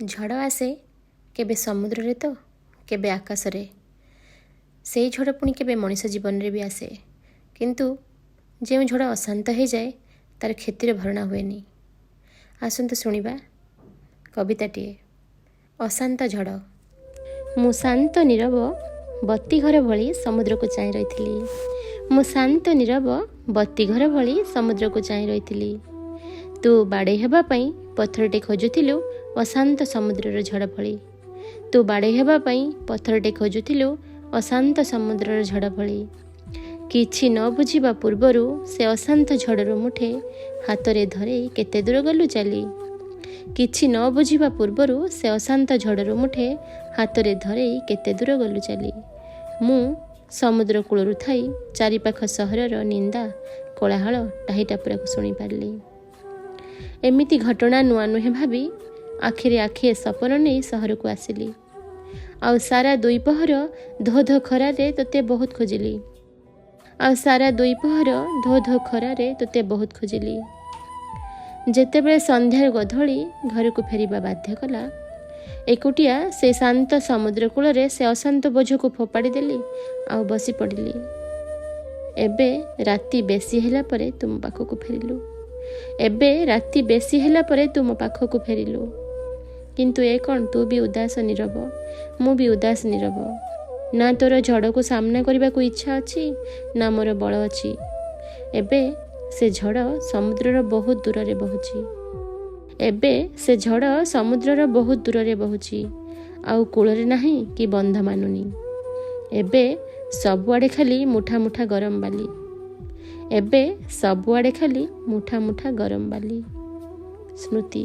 ଝଡ଼ ଆସେ କେବେ ସମୁଦ୍ରରେ ତ କେବେ ଆକାଶରେ। ସେଇ ଝଡ଼ ପୁଣି କେବେ ମଣିଷ ଜୀବନରେ ବି ଆସେ, କିନ୍ତୁ ଯେଉଁ ଝଡ଼ ଅଶାନ୍ତ ହୋଇଯାଏ ତାର କ୍ଷତିର ଭରଣା ହୁଏନି। ଆସନ୍ତୁ ଶୁଣିବା କବିତାଟିଏ। ଅଶାନ୍ତ ଝଡ଼। ମୁଁ ଶାନ୍ତ ନୀରବ ବତୀଘର ଭଳି ସମୁଦ୍ରକୁ ଚାହିଁ ରହିଥିଲି। ମୁଁ ଶାନ୍ତ ନୀରବ ବତୀଘର ଭଳି ସମୁଦ୍ରକୁ ଚାହିଁ ରହିଥିଲି। ତୁ ବାଡ଼େଇ ହେବା ପାଇଁ ପଥରଟେ ଖୋଜୁଥିଲୁ ଅଶାନ୍ତ ସମୁଦ୍ରର ଝଡ଼ ଭଳି। ତୁ ବାଡ଼େଇ ହେବା ପାଇଁ ପଥରଟେ ଖୋଜୁଥିଲୁ ଅଶାନ୍ତ ସମୁଦ୍ରର ଝଡ଼ ଭଳି। କିଛି ନ ବୁଝିବା ପୂର୍ବରୁ ସେ ଅଶାନ୍ତ ଝଡ଼ରୁ ମୁଠେ ହାତରେ ଧରେଇ କେତେ ଦୂର ଗଲୁ ଚାଲି। କିଛି ନ ବୁଝିବା ପୂର୍ବରୁ ସେ ଅଶାନ୍ତ ଝଡ଼ରୁ ମୁଠେ ହାତରେ ଧରେଇ କେତେ ଦୂର ଗଲୁ ଚାଲି। ମୁଁ ସମୁଦ୍ର କୂଳରୁ ଥାଇ ଚାରିପାଖ ସହରର ନିନ୍ଦା କୋଳାହଳ ଟାହିଟାପୁରାକୁ ଶୁଣିପାରିଲି। ଏମିତି ଘଟଣା ନୂଆ ନୁହେଁ ଭାବି ଆଖିରେ ଆଖିଏ ସପନ ନେଇ ସହରକୁ ଆସିଲି। ଆଉ ସାରା ଦୁଇପହର ଧୋ ଧୋ ଖରାରେ ତୋତେ ବହୁତ ଖୋଜିଲି। ଯେତେବେଳେ ସନ୍ଧ୍ୟାରେ ଗଧୂଳି ଘରକୁ ଫେରିବା ବାଧ୍ୟ କଲା, ଏକୁଟିଆ ସେ ଶାନ୍ତ ସମୁଦ୍ର କୂଳରେ ସେ ଅଶାନ୍ତ ବୋଝକୁ ଫୋପାଡ଼ି ଦେଲି ଆଉ ବସି ପଡ଼ିଲି। ଏବେ ରାତି ବେଶୀ ହେଲା ପରେ ତୁ ମୋ ପାଖକୁ ଫେରିଲୁ। କିନ୍ତୁ ଏ କ'ଣ, ତୁ ବି ଉଦାସ ନୀରବ, ମୁଁ ବି ଉଦାସ ନୀରବ। ନା ତୋର ଝଡ଼କୁ ସାମ୍ନା କରିବାକୁ ଇଚ୍ଛା ଅଛି, ନା ମୋର ବଳ ଅଛି। ଏବେ ସେ ଝଡ଼ ସମୁଦ୍ରର ବହୁତ ଦୂରରେ ବହୁଛି। ଆଉ କୂଳରେ ନାହିଁ କି ବନ୍ଧ ମାନୁନି। ଏବେ ସବୁଆଡ଼େ ଖାଲି ମୁଠା ମୁଠା ଗରମ ବାଲି। ସ୍ମୃତି।